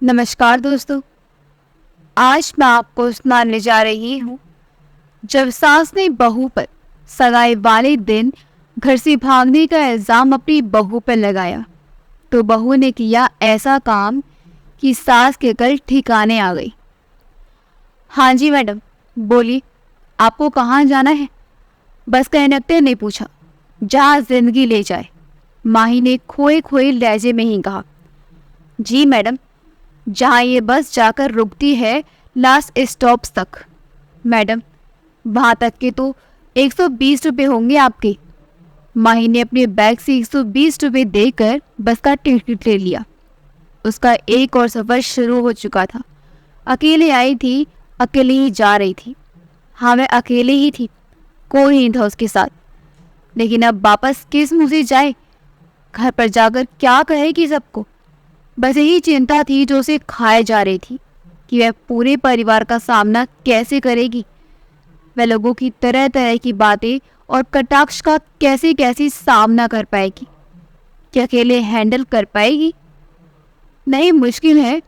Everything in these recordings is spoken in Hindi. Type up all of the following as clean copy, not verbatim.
नमस्कार दोस्तों। आज मैं आपको सुनाने जा रही हूँ, जब सास ने बहू पर सगाई वाले दिन घर से भागने का इल्ज़ाम अपनी बहू पर लगाया तो बहू ने किया ऐसा काम कि सास के कल ठिकाने आ गई। हाँ जी मैडम, बोलिए, आपको कहाँ जाना है? बस कंडक्टर ने पूछा। जहाँ जिंदगी ले जाए, माही ने खोए खोए लहजे में ही कहा। जी मैडम, जहाँ ये बस जाकर रुकती है लास्ट स्टॉप्स तक। मैडम, वहाँ तक के तो 120 रुपये होंगे आपके। माही ने अपने बैग से 120 रुपये देकर बस का टिकट ले लिया। उसका एक और सफ़र शुरू हो चुका था। अकेले आई थी, अकेले ही जा रही थी। हाँ, मैं अकेले ही थी, कोई नहीं था उसके साथ। लेकिन अब वापस किस मुँह से जाए? घर पर जाकर क्या कहेगी सबको? बस यही चिंता थी जो उसे खाए जा रही थी कि वह पूरे परिवार का सामना कैसे करेगी। वह लोगों की तरह तरह की बातें और कटाक्ष का कैसे कैसे सामना कर पाएगी। क्या अकेले हैंडल कर पाएगी? नहीं, मुश्किल है,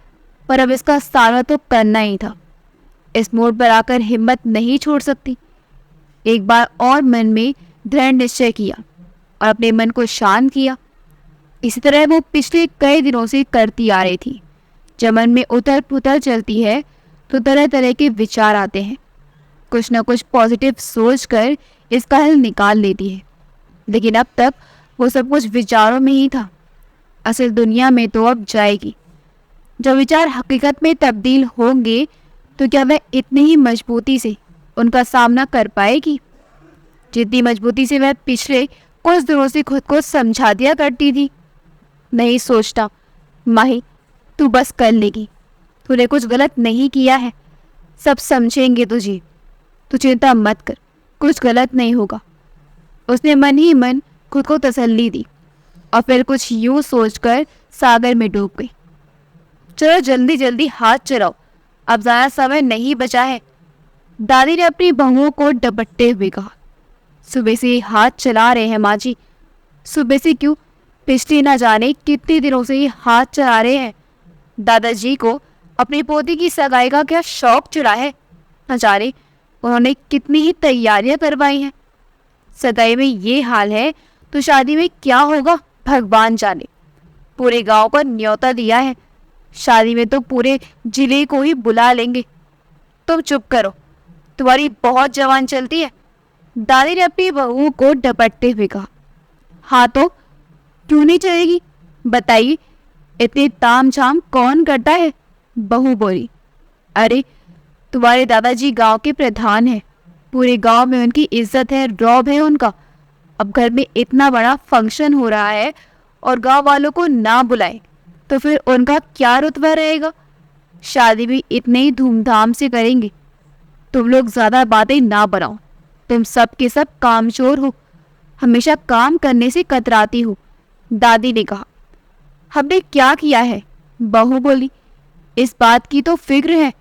पर अब इसका सामना तो करना ही था। इस मोड़ पर आकर हिम्मत नहीं छोड़ सकती। एक बार और मन में दृढ़ निश्चय किया और अपने मन को शांत किया। इसी तरह वो पिछले कई दिनों से करती आ रही थी। जब मन में उथल पुथल चलती है तो तरह तरह के विचार आते हैं। कुछ न कुछ पॉजिटिव सोचकर इसका हल निकाल लेती है। लेकिन अब तक वो सब कुछ विचारों में ही था। असल दुनिया में तो अब जाएगी। जब विचार हकीकत में तब्दील होंगे तो क्या वह इतनी ही मजबूती से उनका सामना कर पाएगी जितनी मजबूती से वह पिछले कुछ दिनों से खुद को समझा दिया करती थी? नहीं सोचता माही, तू बस कर लेगी। तूने कुछ गलत नहीं किया है, सब समझेंगे तुझे। तू चिंता मत कर, कुछ गलत नहीं होगा। उसने मन ही मन खुद को तसल्ली दी और फिर कुछ यूं सोचकर सागर में डूब गई। चलो जल्दी जल्दी हाथ चलाओ, अब ज़्यादा समय नहीं बचा है, दादी ने अपनी बहुओं को डपटते हुए कहा। सुबह से हाथ चला रहे हैं माँ जी। सुबह से क्यों, पिछले ना जाने कितने दिनों से ये हाथ चला रहे हैं। दादाजी को अपनी पोती की सगाई का क्या शौक चढ़ा है। न जाने उन्होंने कितनी ही तैयारियां करवाई हैं। सगाई में ये हाल है तो शादी में क्या होगा भगवान जाने। पूरे गांव को न्योता दिया है, शादी में तो पूरे जिले को ही बुला लेंगे। तुम चुप करो, तुम्हारी बहुत जवान चलती है, दादी ने अपनी बहुओं को डपटते हुए कहा। हाँ तो क्यों नहीं चलेगी, बताइए, इतने ताम झाम कौन करता है? बहू बोली। अरे, तुम्हारे दादाजी गांव के प्रधान हैं, पूरे गांव में उनकी इज्जत है, रौब है उनका। अब घर में इतना बड़ा फंक्शन हो रहा है और गांव वालों को ना बुलाए तो फिर उनका क्या रुतबा रहेगा? शादी भी इतने ही धूमधाम से करेंगे। तुम लोग ज़्यादा बातें ना बनाओ, तुम सब के सब कामचोर हो, हमेशा काम करने से कतराती हो, दादी ने कहा। हमने क्या किया है? बहू बोली। इस बात की तो फिक्र है,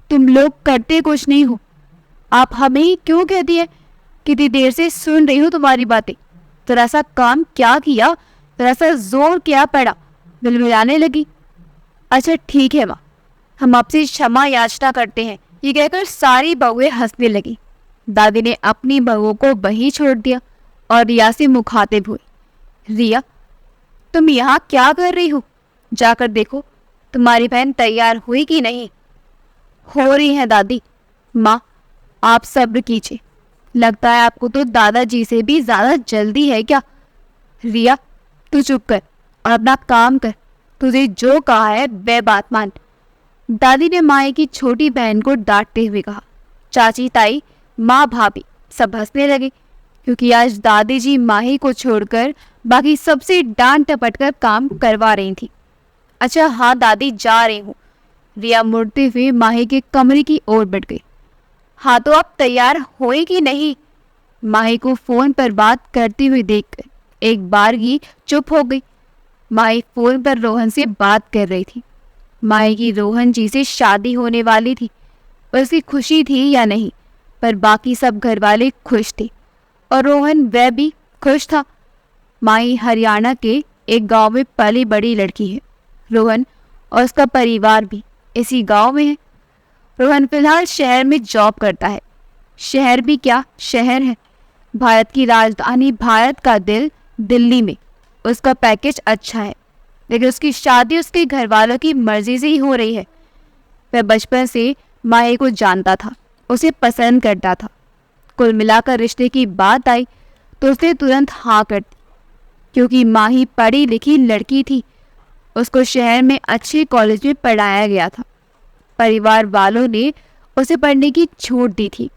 तुम लोग करते कुछ नहीं हो। आप हमें ही क्यों कहती है? कितनी देर से सुन रही हूँ तुम्हारी बातें। जरा सा काम क्या किया, जरा सा जोर क्या पड़ा, मिलमिलाने लगी। अच्छा ठीक है माँ, हम आपसे क्षमा याचना करते हैं, ये कहकर सारी बहुएं हंसने लगी। दादी ने अपनी बहुओं को वहीं छोड़ दिया और रिया से मुखातिब हुई। रिया, तुम यहाँ क्या कर रही हो? जाकर देखो तुम्हारी बहन तैयार हुई कि नहीं। हो रही है दादी। माँ, आप सब्र कीजिए, लगता है आपको तो दादाजी से भी ज़्यादा जल्दी है क्या? रिया, तू चुप कर और अपना काम कर, तुझे जो कहा है वह बात मान, दादी ने माए की छोटी बहन को डांटते हुए कहा। चाची ताई, माँ भाभी सब हंसने लगे क्योंकि आज दादी जी माही को छोड़कर बाकी सबसे डांट टपट कर काम करवा रही थी। अच्छा हाँ दादी, जा रही हूँ। रिया मुड़ते हुए माही के कमरे की ओर बढ़ गई। हाँ तो आप तैयार हुए कि नहीं? माही को फोन पर बात करती हुई देखकर एक बारगी चुप हो गई। माही फोन पर रोहन से बात कर रही थी। माही की रोहन जी से शादी होने वाली थी। उसकी खुशी थी या नहीं, पर बाकी सब घर वाले खुश थे और रोहन वह भी खुश था। माही हरियाणा के एक गांव में पली बड़ी लड़की है। रोहन और उसका परिवार भी इसी गांव में है। रोहन फिलहाल शहर में जॉब करता है। शहर भी क्या शहर है, भारत की राजधानी, भारत का दिल दिल्ली में। उसका पैकेज अच्छा है, लेकिन उसकी शादी उसके घर वालों की मर्जी से ही हो रही है। वह बचपन से माही को जानता था, उसे पसंद करता था। कुल मिलाकर रिश्ते की बात आई तो उसने तुरंत हाँ कर दी, क्योंकि माही पढ़ी लिखी लड़की थी। उसको शहर में अच्छे कॉलेज में पढ़ाया गया था। परिवार वालों ने उसे पढ़ने की छूट दी थी,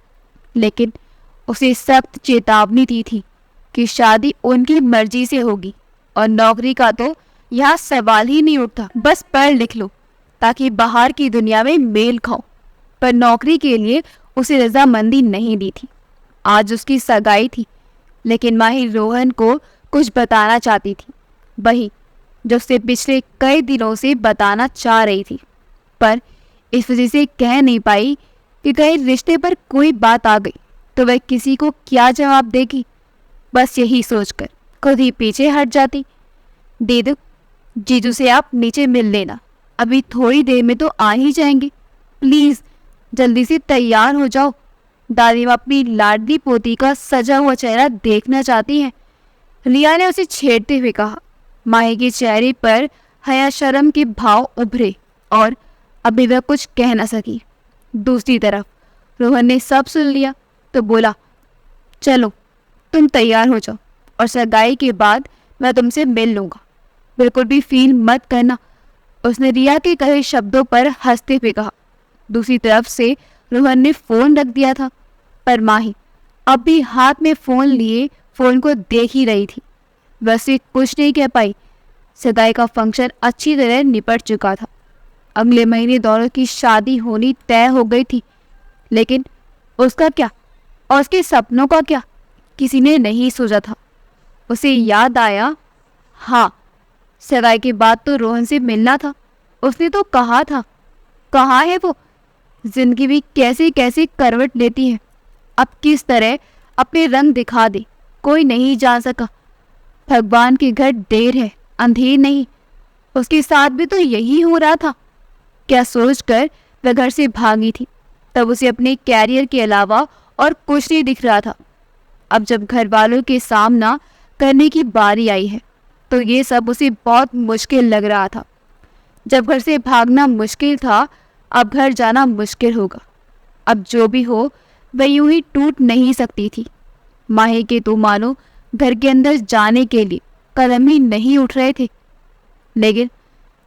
लेकिन उसे सख्त चेतावनी दी थी कि शादी उनकी मर्जी से होगी और नौकरी का तो यहाँ सवाल ही नहीं उठता। बस पढ़ लिख लो ताकि बाहर की दुनिया में मेल खाओ। पर नौकरी के लिए उसे रजामंदी नहीं दी थी। आज उसकी सगाई थी, लेकिन माही रोहन को कुछ बताना चाहती थी, वही जो उसे पिछले कई दिनों से बताना चाह रही थी, पर इस वजह से कह नहीं पाई कि कहीं रिश्ते पर कोई बात आ गई तो वह किसी को क्या जवाब देगी। बस यही सोचकर खुद ही पीछे हट जाती। दीदू, जीजू से आप नीचे मिल लेना, अभी थोड़ी देर में तो आ ही जाएंगे। प्लीज़ जल्दी से तैयार हो जाओ। दादी माँ अपनी लाडली पोती का सजा हुआ चेहरा देखना चाहती है। रिया ने उसे छेड़ते हुए कहा। माही के चेहरे पर हया शर्म के भाव उभरे और अभी वह कुछ कह न सकी। दूसरी तरफ रोहन ने सब सुन लिया तो बोला, चलो तुम तैयार हो जाओ और सगाई के बाद मैं तुमसे मिल लूँगा, बिल्कुल भी फील मत करना। उसने रिया के कहे शब्दों पर हंसते हुए कहा। दूसरी तरफ से रोहन ने फ़ोन रख दिया था, पर माही अब भी हाथ में फ़ोन लिए फ़ोन को देख ही रही थी। वैसे कुछ नहीं कह पाई। सगाई का फंक्शन अच्छी तरह निपट चुका था। अगले महीने दोनों की शादी होनी तय हो गई थी, लेकिन उसका क्या और उसके सपनों का क्या, किसी ने नहीं सोचा था। उसे याद आया, हाँ, सगाई के बाद तो रोहन से मिलना था। उसने तो कहा था। कहाँ है वो? जिंदगी भी कैसे कैसे करवट लेती है। अब किस तरह अपने रंग दिखा दे, कोई नहीं जान सका। भगवान के घर देर है, अंधेर नहीं। उसके साथ भी तो यही हो रहा था। क्या सोचकर वह घर से भागी थी। तब उसे अपने कैरियर के अलावा और कुछ नहीं दिख रहा था। अब जब घर वालों के सामना करने की बारी आई है तो ये सब उसे बहुत मुश्किल लग रहा था। जब घर से भागना मुश्किल था, अब घर जाना मुश्किल होगा। अब जो भी हो वह यूं ही टूट नहीं सकती थी। माही के तो मानो घर के अंदर जाने के लिए कदम ही नहीं उठ रहे थे। लेकिन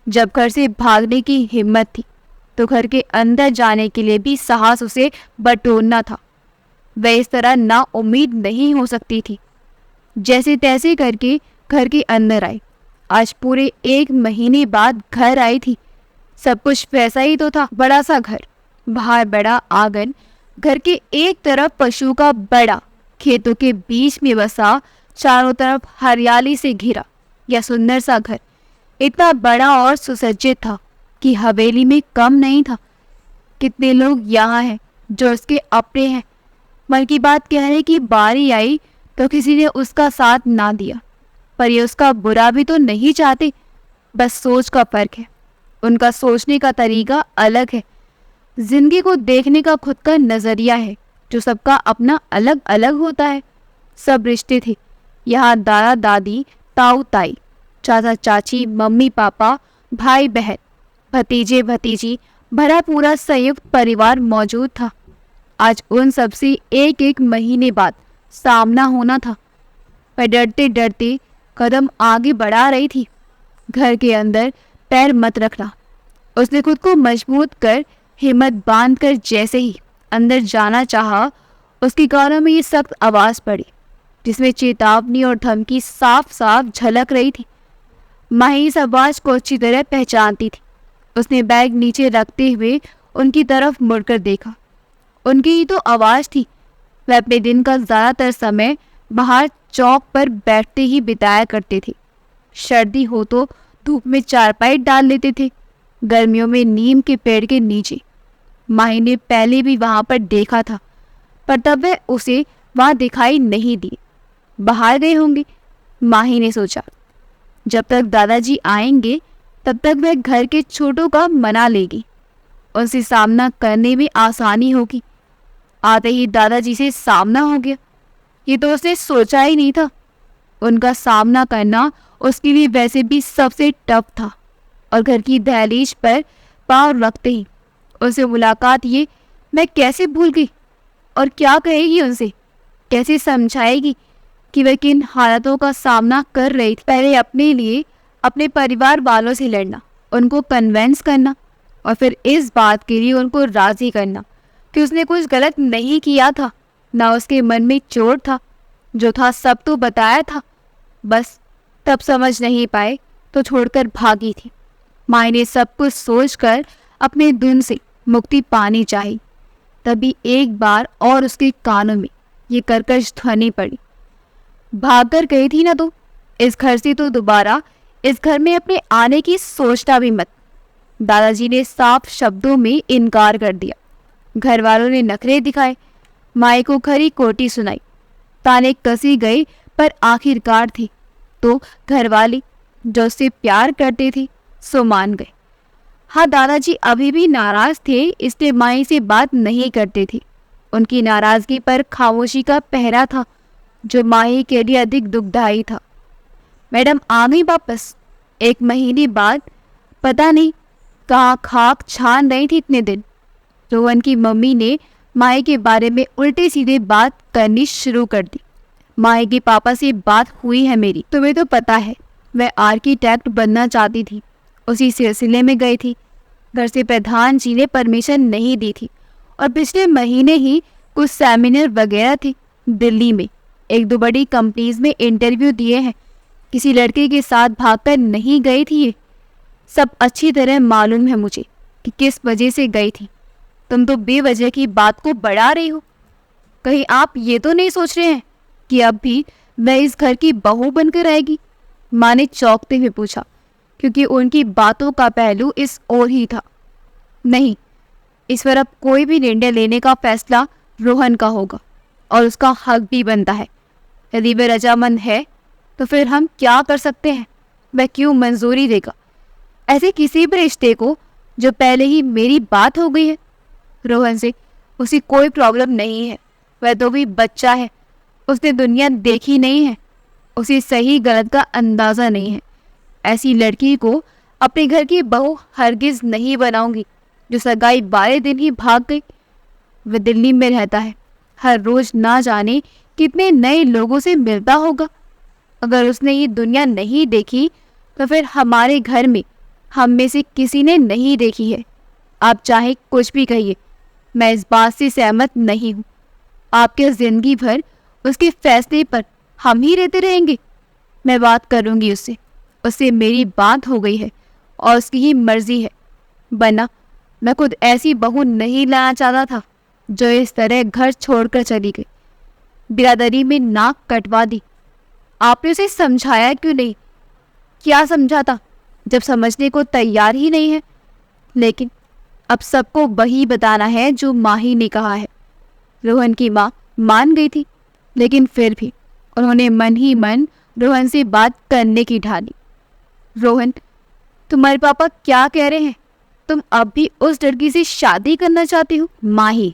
जब घर से भागने की हिम्मत थी तो घर के अंदर जाने के लिए भी साहस उसे बटोरना था। वह इस तरह ना उम्मीद नहीं हो सकती थी। जैसे तैसे करके घर के अंदर आई। आज पूरे 1 महीने बाद घर आई थी। सब कुछ वैसा ही तो था। बड़ा सा घर, बाहर बड़ा आंगन, घर के एक तरफ पशु का बड़ा, खेतों के बीच में बसा, चारों तरफ हरियाली से घिरा यह सुंदर सा घर इतना बड़ा और सुसज्जित था कि हवेली में कम नहीं था। कितने लोग यहाँ हैं जो उसके अपने हैं। मन की बात कहने की बारी आई तो किसी ने उसका साथ ना दिया, पर ये उसका बुरा भी तो नहीं चाहते। बस सोच का फर्क है। उनका सोचने का तरीका अलग है। जिंदगी को देखने का खुद का नज़रिया है जो सबका अपना अलग अलग होता है। सब रिश्ते थे यहाँ, दादा दादी, ताऊ ताई, चाचा चाची, मम्मी पापा, भाई बहन, भतीजे भतीजी, भरा पूरा संयुक्त परिवार मौजूद था। आज उन सब से 1 महीने बाद सामना होना था। मैं डरते डरते कदम आगे बढ़ा रही थी। घर के अंदर पैर मत रखना। उसने खुद को मजबूत कर हिम्मत बांध कर जैसे ही अंदर जाना चाहा, उसकी कानों में ये सख्त आवाज़ पड़ी जिसमें चेतावनी और धमकी साफ साफ झलक रही थी। माही इस आवाज़ को अच्छी तरह पहचानती थी। उसने बैग नीचे रखते हुए उनकी तरफ मुड़कर देखा। उनकी ही तो आवाज़ थी। वह अपने दिन का ज़्यादातर समय बाहर चौक पर बैठते ही बिताया करते थे। सर्दी हो तो धूप में चारपाई डाल लेते थे, गर्मियों में नीम के पेड़ के नीचे। माही ने पहले भी वहाँ पर देखा था, पर तब वह उसे वहाँ दिखाई नहीं दी। बाहर गए होंगे, माही ने सोचा। जब तक दादाजी आएंगे तब तक वह घर के छोटों का मना लेगी, उनसे सामना करने में आसानी होगी। आते ही दादाजी से सामना हो गया, ये तो उसने सोचा ही नहीं था। उनका सामना करना उसके लिए वैसे भी सबसे टफ था, और घर की दहलीज पर पाँव रखते ही उनसे मुलाकात ये मैं कैसे भूल गई। और क्या कहेगी उनसे, कैसे समझाएगी कि वह किन हालातों का सामना कर रही थी। पहले अपने लिए अपने परिवार वालों से लड़ना, उनको कन्वेंस करना, और फिर इस बात के लिए उनको राज़ी करना कि उसने कुछ गलत नहीं किया था, ना उसके मन में चोट था, जो था सब तो बताया था। बस तब समझ नहीं पाए तो छोड़कर भागी थी। माँ ने सब कुछ सोचकर अपने धुन से मुक्ति पानी चाहिए। तभी एक बार और उसके कानों में ये कर्कश ध्वनि पड़ी, भाग कर गई थी ना तो इस घर से, तो दोबारा इस घर में अपने आने की सोचना भी मत। दादाजी ने साफ शब्दों में इनकार कर दिया। घर वालों ने नखरे दिखाए, माई को खरी कोटी सुनाई, ताने कसी गई, पर आखिरकार थी तो घर वाले जो उससे प्यार करते थे सो मान गए। हाँ, दादाजी अभी भी नाराज थे, इसलिए माई से बात नहीं करते थे। उनकी नाराजगी पर खामोशी का पहरा था, जो माही के लिए अधिक दुखदायी था। मैडम आ गई वापस 1 महीने बाद। पता नहीं कहाँ खाक छान रही थी इतने दिन। रोहन की मम्मी ने माई के बारे में उल्टे सीधे बात करनी शुरू कर दी। माई के पापा से बात हुई है मेरी, तुम्हें तो पता है वह आर्किटेक्ट बनना चाहती थी, उसी सिलसिले में गई थी। घर से प्रधान जी ने परमिशन नहीं दी थी, और पिछले महीने ही कुछ सेमिनार वगैरह थे दिल्ली में। 1-2 बड़ी कंपनीज में इंटरव्यू दिए हैं। किसी लड़के के साथ भागकर नहीं गई थी ये। सब अच्छी तरह मालूम है मुझे कि किस वजह से गई थी। तुम तो बेवजह की बात को बढ़ा रही हो। कहीं आप ये तो नहीं सोच रहे हैं कि अब भी मैं इस घर की बहू बनकर आएगी? माँ ने चौंकते हुए पूछा, क्योंकि उनकी बातों का पहलू इस ओर ही था। नहीं, इस पर अब कोई भी निर्णय लेने का फैसला रोहन का होगा, और उसका हक भी बनता है। यदि वह रजामंद है तो फिर हम क्या कर सकते हैं? वह क्यों मंजूरी देगा ऐसे किसी भी रिश्ते को जो पहले ही मेरी बात हो गई है? रोहन से उसे कोई प्रॉब्लम नहीं है, वह तो भी बच्चा है, उसने दुनिया देखी नहीं है, उसे सही गलत का अंदाज़ा नहीं है। ऐसी लड़की को अपने घर की बहू हरगिज नहीं बनाऊंगी जो सगाई वाले दिन ही भाग गई। वह दिल्ली में रहता है, हर रोज ना जाने कितने नए लोगों से मिलता होगा। अगर उसने ये दुनिया नहीं देखी तो फिर हमारे घर में हम में से किसी ने नहीं देखी है। आप चाहे कुछ भी कहिए, मैं इस बात से सहमत नहीं हूँ। आपके ज़िंदगी भर उसके फैसले पर हम ही रहते रहेंगे। मैं बात करूँगी उससे, उससे मेरी बात हो गई है और उसकी ही मर्जी है। वरना मैं खुद ऐसी बहू नहीं लाना चाहता था जो इस तरह घर छोड़कर चली गई, बिरादरी में नाक कटवा दी। आपने उसे समझाया क्यों नहीं? क्या समझा था जब समझने को तैयार ही नहीं है? लेकिन अब सबको वही बताना है जो माही ने कहा है। रोहन की माँ मान गई थी, लेकिन फिर भी उन्होंने मन ही मन रोहन से बात करने की ठानी। रोहन, तुम्हारे पापा क्या कह रहे हैं? तुम अब भी उस लड़की से शादी करना चाहती हो? माही,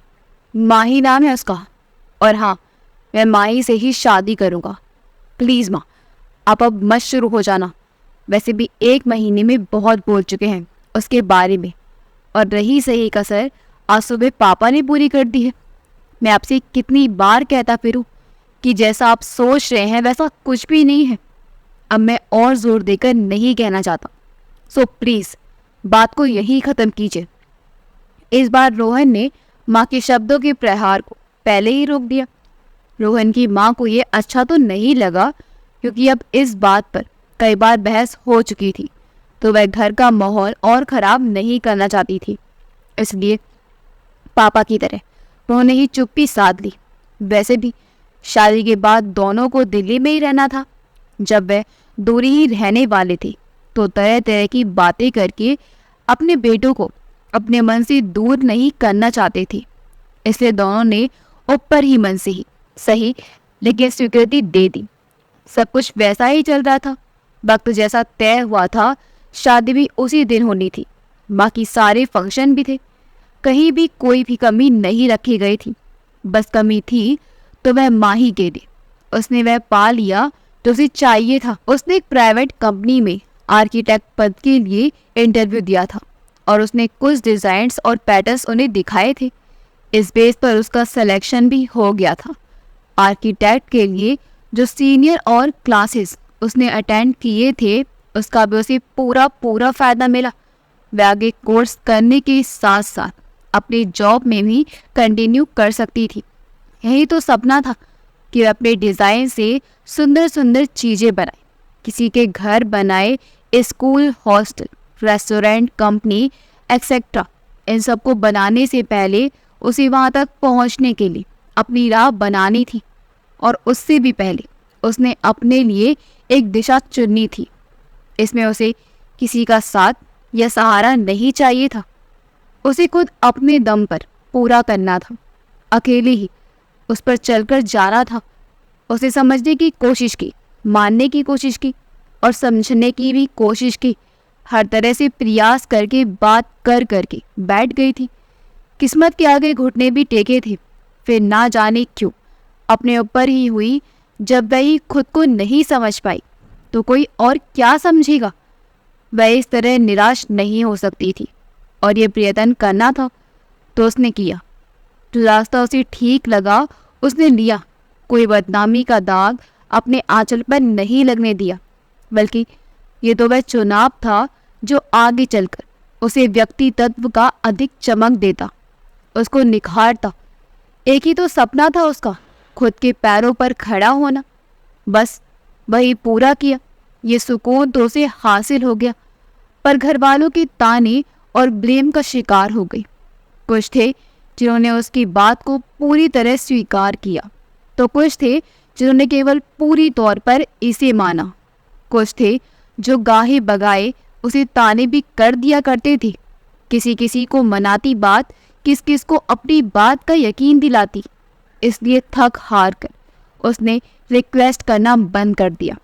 माही नाम है उसका। और हाँ, मैं माही से ही शादी करूँगा। प्लीज़ माँ, आप अब मत शुरू हो जाना। वैसे भी 1 महीने में बहुत बोल चुके हैं उसके बारे में, और रही सही कसर आज सुबह पापा ने पूरी कर दी है। मैं आपसे कितनी बार कहता फिरूं कि जैसा आप सोच रहे हैं वैसा कुछ भी नहीं है। अब मैं और जोर देकर नहीं कहना चाहता, सो प्लीज़ बात को यहीं ख़त्म कीजिए। इस बार रोहन ने माँ के शब्दों के प्रहार को पहले ही रोक दिया। रोहन की माँ को ये अच्छा तो नहीं लगा, क्योंकि अब इस बात पर कई बार बहस हो चुकी थी, तो वह घर का माहौल और ख़राब नहीं करना चाहती थी। इसलिए पापा की तरह उन्होंने ही चुप्पी साध ली। वैसे भी शादी के बाद दोनों को दिल्ली में ही रहना था। जब वह दूरी ही रहने वाले थे तो तरह तरह की बातें करके अपने बेटों को अपने मन से दूर नहीं करना चाहते थे। इसलिए दोनों ने ऊपर ही मन से ही सही लेकिन स्वीकृति दे दी। सब कुछ वैसा ही चल रहा था। वक्त जैसा तय हुआ था शादी भी उसी दिन होनी थी, बाकी सारे फंक्शन भी थे, कहीं भी कोई भी कमी नहीं रखी गई थी। बस कमी थी तो वह माही के लिए। उसने वह पा लिया जो उसे चाहिए था। उसने एक प्राइवेट कंपनी में आर्किटेक्ट पद के लिए इंटरव्यू दिया था और उसने कुछ डिज़ाइंस और पैटर्न्स उन्हें दिखाए थे। इस बेस पर उसका सिलेक्शन भी हो गया था। आर्किटेक्ट के लिए जो सीनियर और क्लासेस उसने अटेंड किए थे, उसका भी उसे पूरा फ़ायदा मिला। वह आगे कोर्स करने के साथ साथ अपनी जॉब में भी कंटिन्यू कर सकती थी। यही तो सपना था कि वह अपने डिज़ाइन से सुंदर सुंदर चीज़ें बनाए, किसी के घर बनाए, school, hostel, restaurant, company etcetera. इन सब को बनाने से पहले उसे वहाँ तक पहुँचने के लिए अपनी राह बनानी थी और उससे भी पहले उसने अपने लिए एक दिशा चुननी थी। इसमें उसे किसी का साथ या सहारा नहीं चाहिए था। उसे खुद अपने दम पर पूरा करना था, अकेले ही उस पर चलकर जाना था। उसे समझने की कोशिश की, मानने की कोशिश की और समझने की भी कोशिश की। हर तरह से प्रयास करके, बात कर करके बैठ गई थी। किस्मत के आगे घुटने भी टेके थे। फिर ना जाने क्यों अपने ऊपर ही हुई। जब वह खुद को नहीं समझ पाई तो कोई और क्या समझेगा। वह इस तरह निराश नहीं हो सकती थी और ये प्रयत्न करना था तो उसने किया। जो रास्ता उसे ठीक लगा उसने लिया। कोई बदनामी का दाग अपने आंचल पर नहीं लगने दिया, बल्कि ये तो वह चुनाव था जो आगे चलकर उसे व्यक्तित्व का अधिक चमक देता, उसको निखारता। एक ही तो सपना था उसका, खुद के पैरों पर खड़ा होना। बस वही पूरा किया। ये सुकून तो उसे हासिल हो गया, पर घर वालों के ताने और ब्लेम का शिकार हो गई। कुछ थे जिन्होंने उसकी बात को पूरी तरह स्वीकार किया, तो कुछ थे जिन्होंने केवल पूरी तौर पर इसे माना। कुछ थे जो गाहे बगाए उसे ताने भी कर दिया करते थे। किसी किसी को मनाती बात, किस किस को अपनी बात का यकीन दिलाती। इसलिए थक हार कर उसने रिक्वेस्ट करना बंद कर दिया।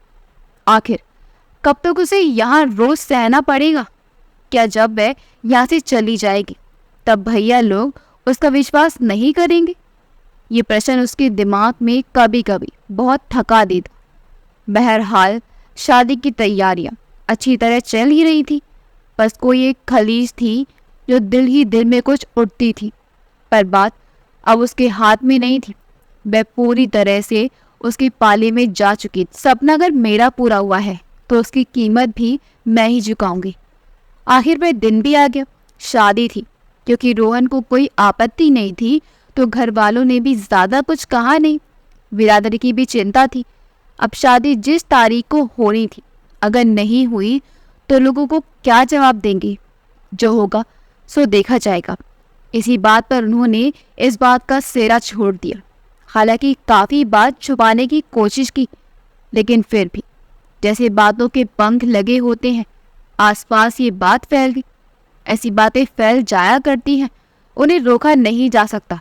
आखिर कब तक उसे यहाँ रोज सहना पड़ेगा? क्या जब वह यहाँ से चली जाएगी तब भैया लोग उसका विश्वास नहीं करेंगे? ये प्रश्न उसके दिमाग में कभी कभी बहुत थका देता। बहरहाल शादी की तैयारियां अच्छी तरह चल ही रही थी। बस कोई एक खलीज थी जो दिल ही दिल में कुछ उठती थी, पर बात अब उसके हाथ में नहीं थी। वह पूरी तरह से उसके पाले में जा चुकी थी। सपना अगर मेरा पूरा हुआ है तो उसकी कीमत भी मैं ही चुकाऊंगी। आखिर वह दिन भी आ गया। शादी थी। क्योंकि रोहन को कोई आपत्ति नहीं थी तो घर वालों ने भी ज़्यादा कुछ कहा नहीं। बिरादरी की भी चिंता थी। अब शादी जिस तारीख को होनी थी, अगर नहीं हुई तो लोगों को क्या जवाब देंगे? जो होगा सो देखा जाएगा। इसी बात पर उन्होंने इस बात का सेरा छोड़ दिया। हालांकि काफ़ी बात छुपाने की कोशिश की, लेकिन फिर भी जैसे बातों के पंख लगे होते हैं, आसपास ये बात फैल गई। ऐसी बातें फैल जाया करती हैं, उन्हें रोका नहीं जा सकता।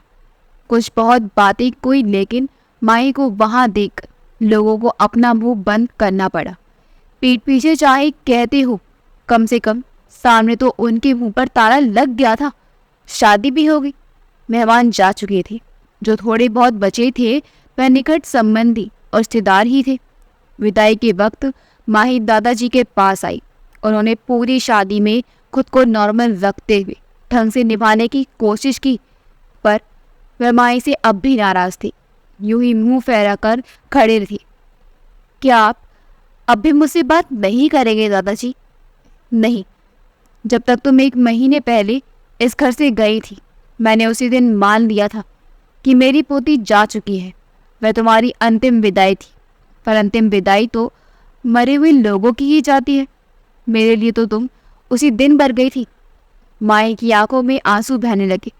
कुछ बहुत बातें कोई, लेकिन माई को वहाँ देखकर लोगों को अपना मुंह बंद करना पड़ा। पीठ पीछे चाहे कहते हो, कम से कम सामने तो उनके मुंह पर ताला लग गया था। शादी भी हो गई। मेहमान जा चुके थे। जो थोड़े बहुत बचे थे वह निकट संबंधी और रिश्तेदार ही थे। विदाई के वक्त माही दादाजी के पास आई। उन्होंने पूरी शादी में खुद को नॉर्मल रखते हुए ढंग से निभाने की कोशिश की, पर वह माही से अब भी नाराज थी। यूं ही मुंह फैला कर खड़े थे। क्या आप अब भी मुझसे बात नहीं करेंगे दादाजी? नहीं, जब तक तुम 1 महीने पहले इस घर से गई थी, मैंने उसी दिन मान लिया था कि मेरी पोती जा चुकी है। वह तुम्हारी अंतिम विदाई थी, पर अंतिम विदाई तो मरे हुए लोगों की ही जाती है। मेरे लिए तो तुम उसी दिन मर गई थी। माई की आंखों में आंसू बहने लगे।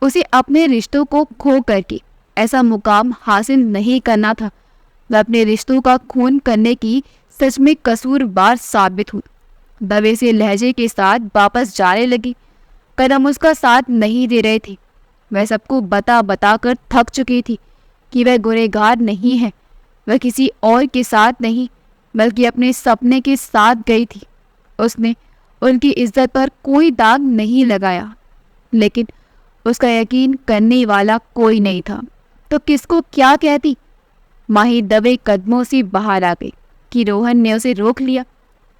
उसे अपने रिश्तों को खो करके ऐसा मुकाम हासिल नहीं करना था। वह अपने रिश्तों का खून करने की सच में कसूरवार साबित हुई। दबे से लहजे के साथ वापस जाने लगी। कदम उसका साथ नहीं दे रहे थे। वह सबको बता बता कर थक चुकी थी कि वह गुनहगार नहीं है। वह किसी और के साथ नहीं, बल्कि अपने सपने के साथ गई थी। उसने उनकी इज्जत पर कोई दाग नहीं लगाया, लेकिन उसका यकीन करने वाला कोई नहीं था। तो किसको क्या कहती। माही दबे कदमों से बाहर आ गई कि रोहन ने उसे रोक लिया।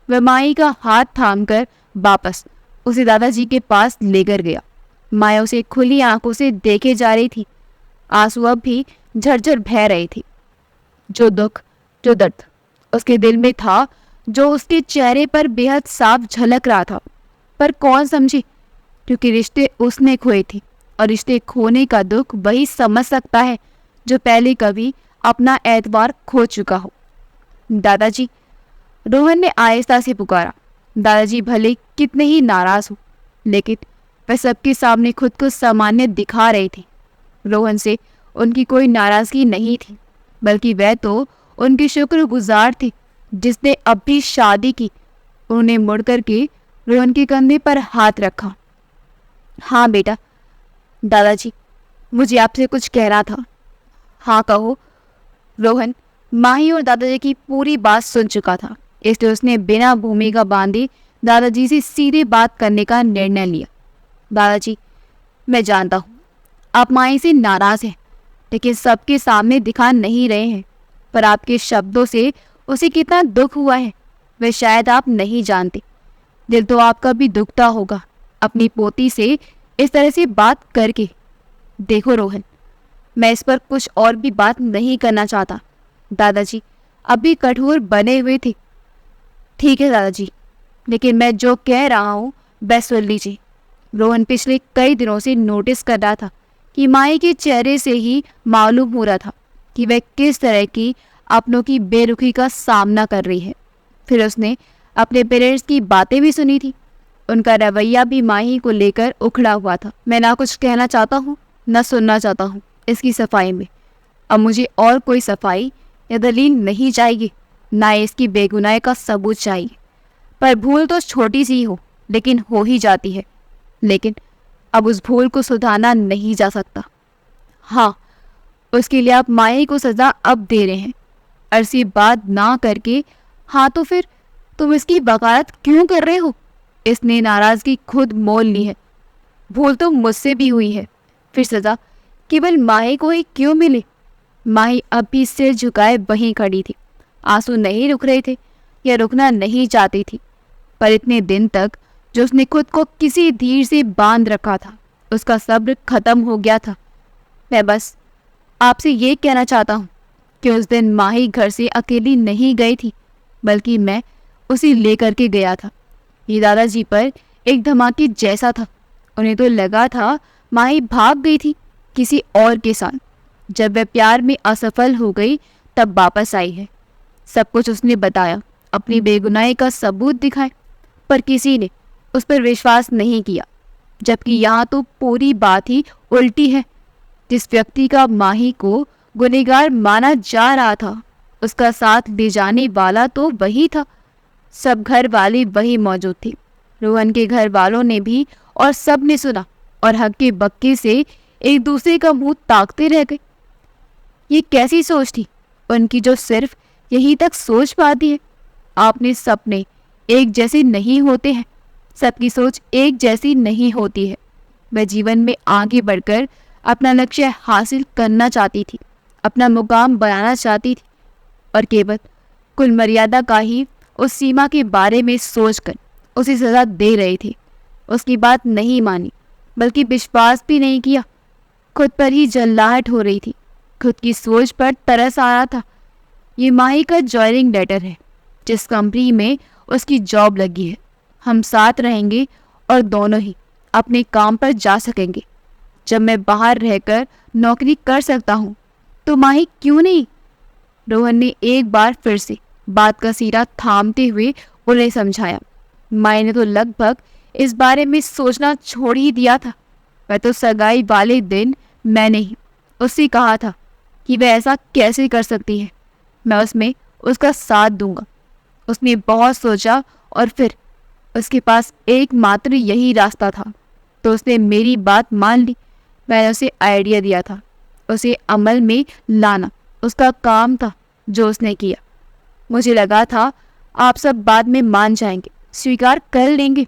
वह माही का हाथ थामकर वापस उसे दादाजी के पास लेकर गया। माया उसे खुली आंखों से देखे जा रही थी। आंसू अब भी झरझर बह रहे थे। जो दुख, जो दर्द उसके दिल में था, जो उसके चेहरे पर बेहद साफ झलक रहा था, पर कौन समझे, क्योंकि रिश्ते उसने खोए थे और रिश्ते खोने का दुख वही समझ सकता है जो पहले कभी अपना एतबार खो चुका हो। दादाजी, रोहन ने आहिस्ता से पुकारा। दादाजी भले कितने ही नाराज हो, लेकिन वह सबके सामने खुद को सामान्य दिखा रहे थे। रोहन से उनकी कोई नाराजगी नहीं थी, बल्कि वह तो उनके शुक्रगुजार थे जिसने अब भी शादी की। उन्होंने मुड़ करके रोहन के कंधे पर हाथ रखा। हाँ बेटा। दादाजी, मुझे आपसे कुछ कहना था। हाँ कहो। रोहन माही और दादाजी की पूरी बात सुन चुका था, इसलिए उसने बिना भूमिका बांधे दादाजी से सीधे बात करने का निर्णय लिया। दादाजी, मैं जानता हूँ आप माही से नाराज हैं, लेकिन सबके सामने दिखा नहीं रहे हैं, पर आपके शब्दों से उसे कितना दुख हुआ है वह शायद आप नहीं जानते। दिल तो आपका भी दुखता होगा अपनी पोती से इस तरह से बात करके। देखो रोहन, मैं इस पर कुछ और भी बात नहीं करना चाहता। दादाजी अभी कठोर बने हुए थे। ठीक है दादाजी, लेकिन मैं जो कह रहा हूँ वह सुन लीजिए। रोहन पिछले कई दिनों से नोटिस कर रहा था कि माई के चेहरे से ही मालूम हो रहा था कि वह किस तरह की अपनों की बेरुखी का सामना कर रही है। फिर उसने अपने पेरेंट्स की बातें भी सुनी थी। उनका रवैया भी माही को लेकर उखड़ा हुआ था। मैं ना कुछ कहना चाहता हूँ न सुनना चाहता हूँ इसकी सफाई में। अब मुझे और कोई सफाई या दलील नहीं चाहिए, ना इसकी बेगुनाही का सबूत चाहिए। पर भूल तो छोटी सी हो, लेकिन हो ही जाती है। लेकिन अब उस भूल को सुधारना नहीं जा सकता। हाँ, उसके लिए आप माही को सजा अब दे रहे हैं। अरसी बात ना करके हाँ तो फिर तुम इसकी वकालत क्यों कर रहे हो? इसने नाराजगी खुद मोल ली है। भूल तो मुझसे भी हुई है, फिर सजा केवल माही को ही क्यों मिले? माही अब भी सिर झुकाए वहीं खड़ी थी। आंसू नहीं रुक रहे थे या रुकना नहीं चाहती थी, पर इतने दिन तक जो उसने खुद को किसी धीर से बांध रखा था, उसका सब्र खत्म हो गया था। मैं बस आपसे ये कहना चाहता हूँ कि उस दिन माही घर से अकेली नहीं गई थी, बल्कि मैं उसे लेकर के गया था। ये दादाजी पर एक धमाके जैसा था। उन्हें तो लगा था माही भाग गई थी किसी और के साथ। जब वह प्यार में असफल हो गई तब वापस आई है। सब कुछ उसने बताया, अपनी बेगुनाही का सबूत दिखाए, पर किसी ने उस पर विश्वास नहीं किया। जबकि यहाँ तो पूरी बात ही उल्टी है। जिस व्यक्ति का माही को गुनहगार माना जा रहा था, उसका साथ ले जाने वाला तो वही था। सब घर वाले वही मौजूद थे। रोहन के घर वालों ने भी, और सब ने सुना और हक्के बक्के से एक दूसरे का मुंह ताकते रह गए। ये कैसी सोच थी उनकी जो सिर्फ यहीं तक सोच पाती है। आपने सपने एक जैसे नहीं होते हैं, सबकी सोच एक जैसी नहीं होती है। वह जीवन में आगे बढ़कर अपना लक्ष्य हासिल करना चाहती थी, अपना मुकाम बनाना चाहती थी, और केवल कुल मर्यादा का ही उस सीमा के बारे में सोचकर उसे सजा दे रहे थे। उसकी बात नहीं मानी, बल्कि विश्वास भी नहीं किया। खुद पर ही जल्लाहट हो रही थी, खुद की सोच पर तरस आ रहा था। ये माही का जॉइनिंग लेटर है, जिस कंपनी में उसकी जॉब लगी है। हम साथ रहेंगे और दोनों ही अपने काम पर जा सकेंगे। जब मैं बाहर रहकर नौकरी कर सकता हूँ तो माही क्यों नहीं? रोहन ने एक बार फिर से बात का सिरा थामते हुए उन्हें समझाया। माही ने तो लगभग इस बारे में सोचना छोड़ ही दिया था। वह तो सगाई वाले दिन मैंने ही उससे कहा था कि वह ऐसा कैसे कर सकती है, मैं उसमें उसका साथ दूंगा। उसने बहुत सोचा और फिर उसके पास एकमात्र यही रास्ता था, तो उसने मेरी बात मान ली। मैंने उसे आइडिया दिया था, उसे अमल में लाना उसका काम था, जो उसने किया। मुझे लगा था आप सब बाद में मान जाएंगे, स्वीकार कर लेंगे।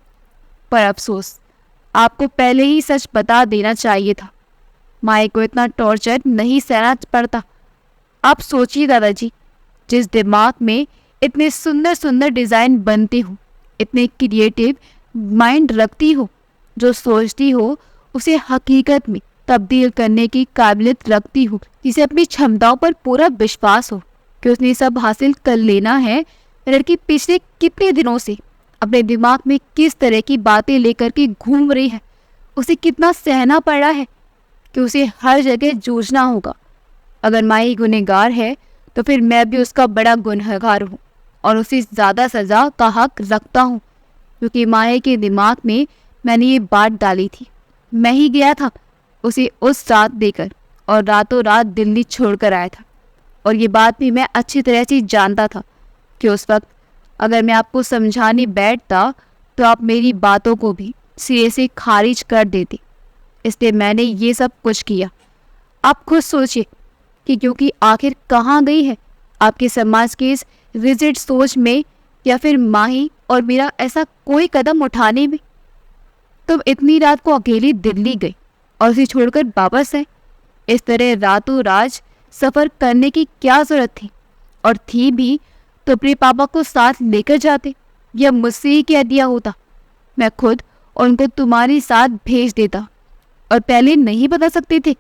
पर अफसोस, आपको पहले ही सच बता देना चाहिए था। माई को इतना टॉर्चर नहीं सहना पड़ता। आप सोचिए दादाजी, जिस दिमाग में इतने सुंदर सुंदर डिज़ाइन बनते हो, इतने क्रिएटिव माइंड रखती हो, जो सोचती हो उसे हकीकत में तब्दील करने की काबिलियत रखती हो, जिसे अपनी क्षमताओं पर पूरा विश्वास हो कि उसने सब हासिल कर लेना है। लड़की पिछले कितने दिनों से अपने दिमाग में किस तरह की बातें लेकर के घूम रही है, उसे कितना सहना पड़ा है कि उसे हर जगह जूझना होगा। अगर माई गुनहगार है तो फिर मैं भी उसका बड़ा गुनहगार हूँ और उसे ज़्यादा सज़ा का हक रखता हूँ, क्योंकि माई के दिमाग में मैंने ये बात डाली थी। मैं ही गया था उसे उस रात देकर और रातों रात दिल्ली छोड़कर आया था। और ये बात भी मैं अच्छी तरह से जानता था कि उस वक्त अगर मैं आपको समझाने बैठता तो आप मेरी बातों को भी सिरे से खारिज कर देते। इसलिए मैंने ये सब कुछ किया। आप खुद सोचिए कि क्योंकि आखिर कहाँ गई है आपके समाज के इस रिजिड सोच में, या फिर माही और मेरा ऐसा कोई कदम उठाने में। तुम इतनी रात को अकेली दिल्ली गई और उसे छोड़कर वापस आए। इस तरह रातों रात सफ़र करने की क्या ज़रूरत थी? और थी भी तो अपने पापा को साथ लेकर जाते, या मुझसे ही कह दिया होता। मैं खुद उनको तुम्हारे साथ भेज देता। और पहले नहीं बता सकते थे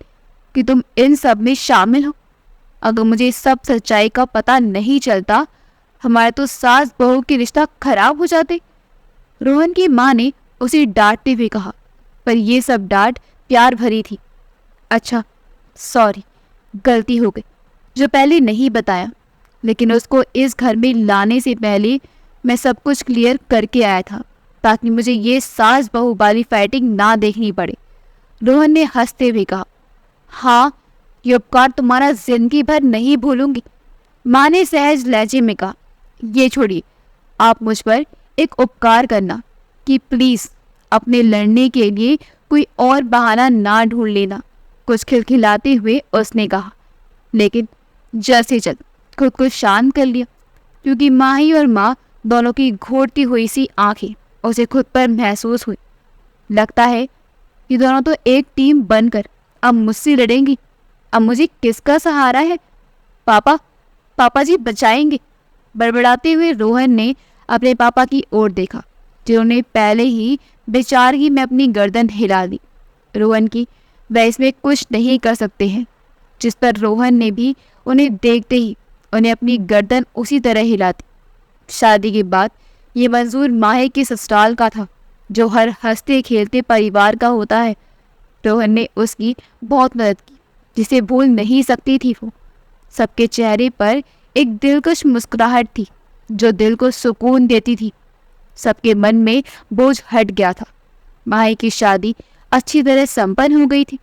कि तुम इन सब में शामिल हो? अगर मुझे सब सच्चाई का पता नहीं चलता, हमारे तो सास बहू के रिश्ता खराब हो जाते। रोहन की माँ ने उसे डांटते हुए कहा, पर यह सब डांट प्यार भरी थी। अच्छा, सॉरी, गलती हो गई जो पहले नहीं बताया। लेकिन उसको इस घर में लाने से पहले मैं सब कुछ क्लियर करके आया था, ताकि मुझे ये सास बहू वाली फाइटिंग ना देखनी पड़े। रोहन ने हंसते हुए कहा, हाँ, ये उपकार तुम्हारा जिंदगी भर नहीं भूलूंगी। माँ ने सहज लहजे में कहा, ये छोड़िए, आप मुझ पर एक उपकार करना कि प्लीज़ अपने लड़ने के लिए कोई और बहाना ना ढूंढ लेना। कुछ खिलखिलाते हुए उसने कहा, लेकिन जैसे जल्द खुद को शांत कर लिया, क्योंकि माही और माँ दोनों की घोटती हुई सी आंखें उसे खुद पर महसूस हुई। लगता है कि दोनों तो एक टीम बनकर अब मुझसे लड़ेंगी। अब मुझे किसका सहारा है? पापा जी बचाएंगे। बड़बड़ाते हुए रोहन ने अपने पापा की ओर देखा, जिन्होंने पहले ही बेचारगी में अपनी गर्दन हिला दी। रोहन की वह इसमें कुछ नहीं कर सकते हैं, जिस पर रोहन ने भी उन्हें देखते ही उन्हें अपनी गर्दन उसी तरह हिला दी। शादी के बाद ये मंजूर माहे के ससुराल का था, जो हर हंसते खेलते परिवार का होता है। रोहन ने उसकी बहुत मदद की, जिसे भूल नहीं सकती थी वो। सबके चेहरे पर एक दिलकश मुस्कुराहट थी, जो दिल को सुकून देती थी। सबके मन में बोझ हट गया था। माही की शादी अच्छी तरह संपन्न हो गई थी।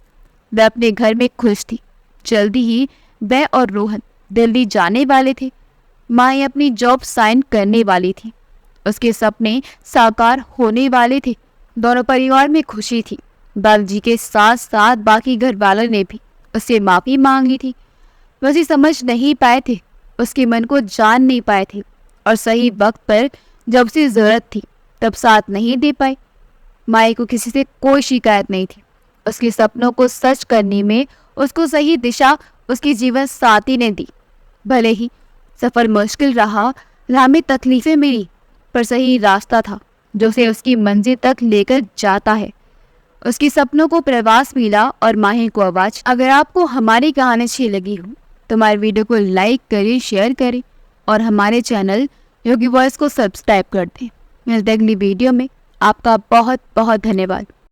वह अपने घर में खुश थी। जल्दी ही वह और रोहन दिल्ली जाने वाले थे। माही अपनी जॉब साइन करने वाली थी। उसके सपने साकार होने वाले थे। दोनों परिवार में खुशी थी। बाबूजी के साथ साथ बाकी घर वालों ने भी उससे माफ़ी मांग ली थी। वह उसे समझ नहीं पाए थे, उसके मन को जान नहीं पाए थे, और सही वक्त पर जब उसे ज़रूरत थी तब साथ नहीं दे पाए। माई को किसी से कोई शिकायत नहीं थी। उसके सपनों को सच करने में उसको सही दिशा उसकी जीवन साथी ने दी। भले ही सफ़र मुश्किल रहा, राह में तकलीफ़ें मिली, पर सही रास्ता था जो उसे उसकी मंजिल तक लेकर जाता है। उसके सपनों को प्रवास मिला और माही को आवाज़। अगर आपको हमारी कहानी अच्छी लगी हो तो हमारे वीडियो को लाइक करें, शेयर करें और हमारे चैनल योगी वॉइस को सब्सक्राइब कर दें। मिलते हैं अगली वीडियो में। आपका बहुत बहुत धन्यवाद।